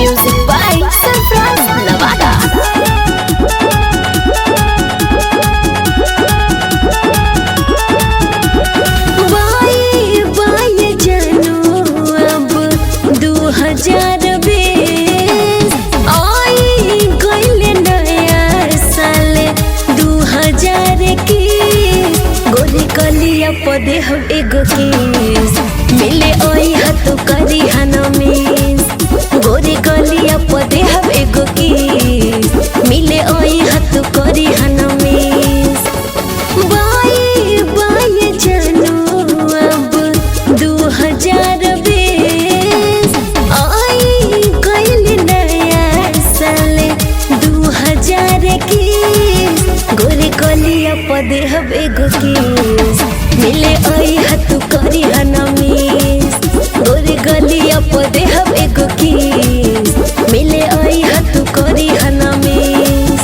Music by Sarfraaz, Nawada. Bhai bhai jano ab 2020 आई गइले नया साल 2021 गोरी कलिया पदे हम एगो केस मिले ओई हाथ करी हनमीस गोरी कलिया पदे हम एगो केस मिले ओई हाथ करी हनमीस बाई बाई जानो अब 2020 आई गइले नया साल 2021 गोरी कलिया पदे हम एगो केस मिले आई हाथ करी हनमीस गोरी गलिया पदे हम एगो केस मिले आई हाथ करी हनमीस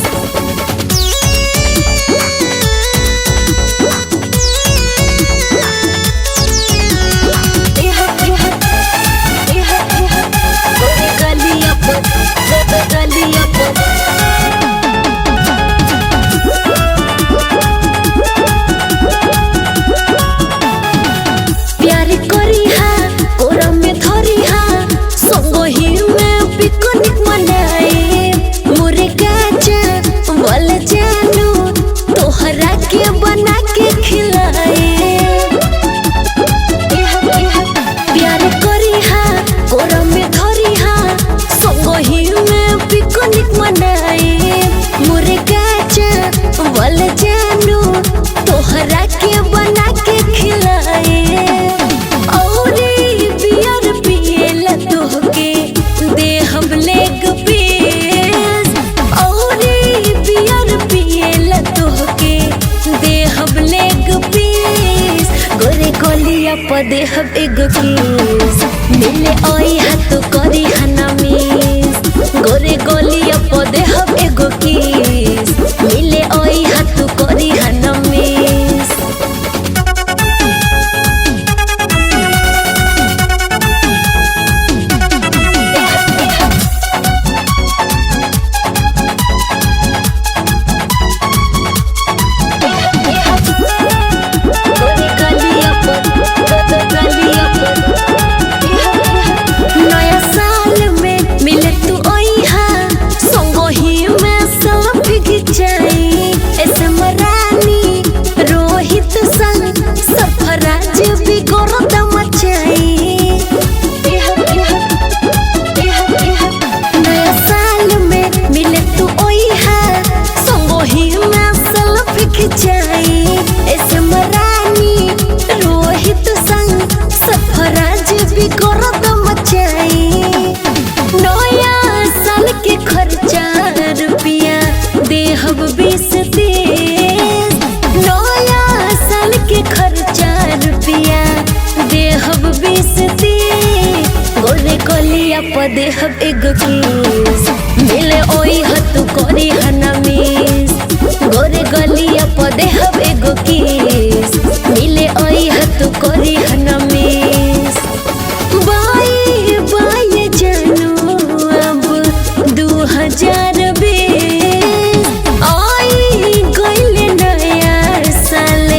गोरी गलिया पदे गलिया पदे प्यार करी हा कोरा में धरी हा संग ही में पिकनिक मनाए मुरे काचा बोल जानू तोहरा के बना के खिलाए प्यार करी हा कोरा में धरी हा संग ही में पिकनिक मनाए मुरे काचा बोल जानू तोहरा के बना के खिलाए औरे बियर पिएला तोहके दे हम लेग पीस औरे बियर पिएला तोहके दे हम लेग पीस गोरे कलिया पदे हम एगो केस मिले ओई हाथ करी हनमीस गोरे कलिया पदे हम एगो केस मिले ओई हाथ करी हनमीस नया साल में मिले तू ओइहा संग ही में सेल्फी खिंचाई ऐसे रानी रोहित संग सरफराज भी गोरद मचाई नया साल में मिले तू ओइहा संग ही में सेल्फी खिंचाई ऐसे रानी रोहित संग सरफराज भी गोरद मचाई नया साल के खर्चा रुपया देहब 20-30 नया साल के खर्चा रुपया देहब 20-30 गोरे कलिया पदे हम एगो केस मिले ओई हाथ करी हनमीस गोरे गलिया पदे हम एगो केस मिले ओई हाथ करी हनमीस बाई बाई जानो अब 2020 आई गइले नया साल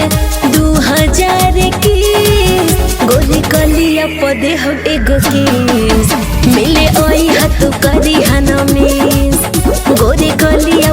2021 गोरी कलिया पदे हम एगो केस मिले ओई हाथ करी हनमीस गोरी कलिया